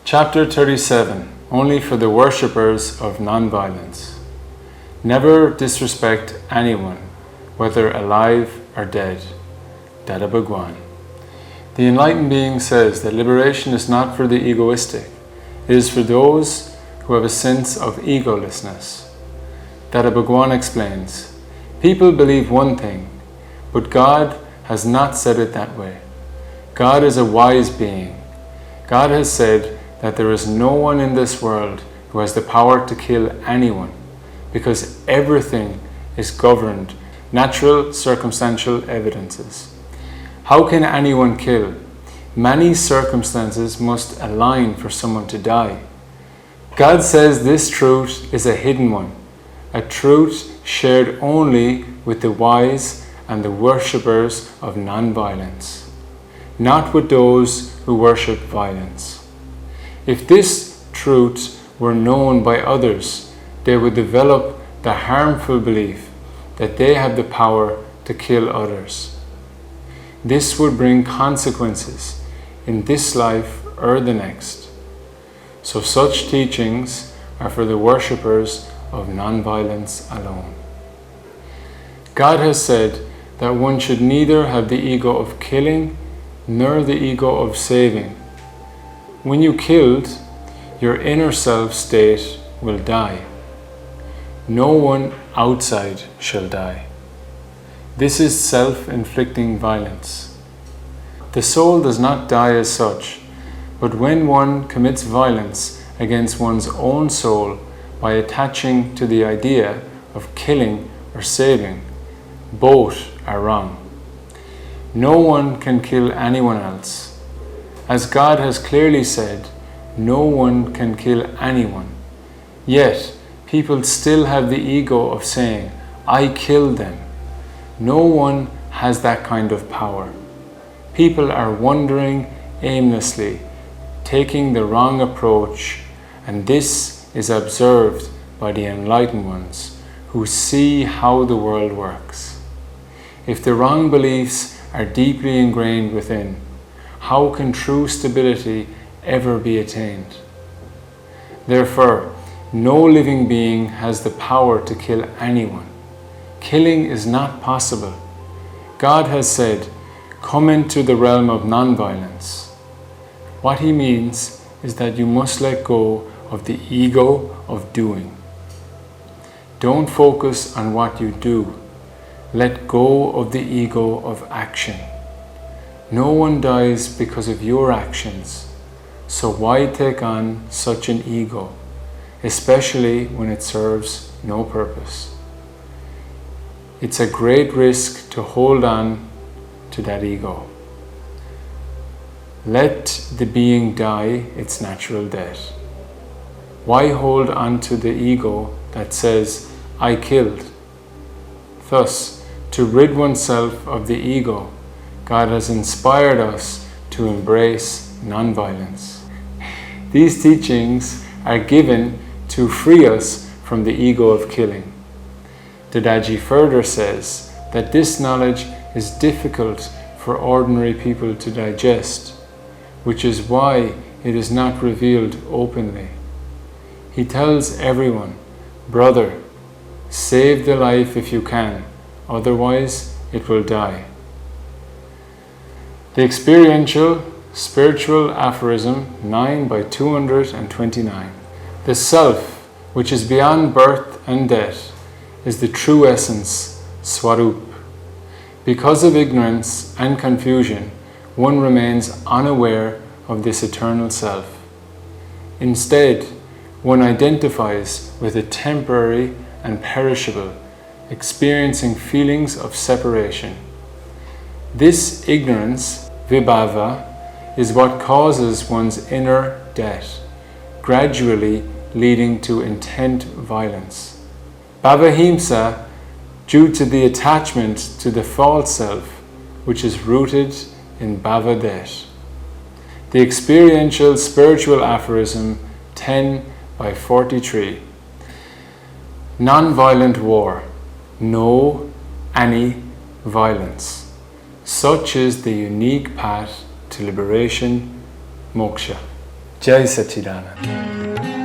Chapter 37, only for the worshippers of nonviolence. Never disrespect anyone, whether alive or dead. Dada Bhagwan. The enlightened being says that liberation is not for the egoistic. It is for those who have a sense of egolessness. Dada Bhagwan explains, people believe one thing, but God has not said it that way. God is a wise being. God has said that there is no one in this world who has the power to kill anyone, because everything is governed natural circumstantial evidences. How can anyone kill? Many circumstances must align for someone to die. God says this truth is a hidden one, a truth shared only with the wise and the worshippers of non-violence, not with those who worship violence. If this truth were known by others, they would develop the harmful belief that they have the power to kill others. This would bring consequences in this life or the next. So such teachings are for the worshippers of non-violence alone. God has said that one should neither have the ego of killing nor the ego of saving. When you killed, your inner self state will die. No one outside shall die. This is self-inflicting violence. The soul does not die as such, but when one commits violence against one's own soul by attaching to the idea of killing or saving, both are wrong. No one can kill anyone else. As God has clearly said, no one can kill anyone. Yet, people still have the ego of saying, I killed them. No one has that kind of power. People are wandering aimlessly, taking the wrong approach, and this is observed by the enlightened ones who see how the world works. If the wrong beliefs are deeply ingrained within, how can true stability ever be attained? Therefore, no living being has the power to kill anyone. Killing is not possible. God has said, come into the realm of non-violence. What he means is that you must let go of the ego of doing. Don't focus on what you do. Let go of the ego of action. No one dies because of your actions, so why take on such an ego, especially when it serves no purpose? It's a great risk to hold on to that ego. Let the being die its natural death. Why hold on to the ego that says, I killed? Thus, to rid oneself of the ego, God has inspired us to embrace non-violence. These teachings are given to free us from the ego of killing. Dadaji further says that this knowledge is difficult for ordinary people to digest, which is why it is not revealed openly. He tells everyone, brother, save the life if you can, otherwise it will die. The experiential spiritual aphorism 9 by 229. The self, which is beyond birth and death, is the true essence, Swarup. Because of ignorance and confusion, one remains unaware of this eternal self. Instead, one identifies with a temporary and perishable, experiencing feelings of separation. This ignorance, vibhava, is what causes one's inner death, gradually leading to intent violence. Bhavahimsa, due to the attachment to the false self, which is rooted in bhava death. The experiential spiritual aphorism 10 by 43. Non-violent war. No any violence. Such is the unique path to liberation, moksha. Jai Sachidanand.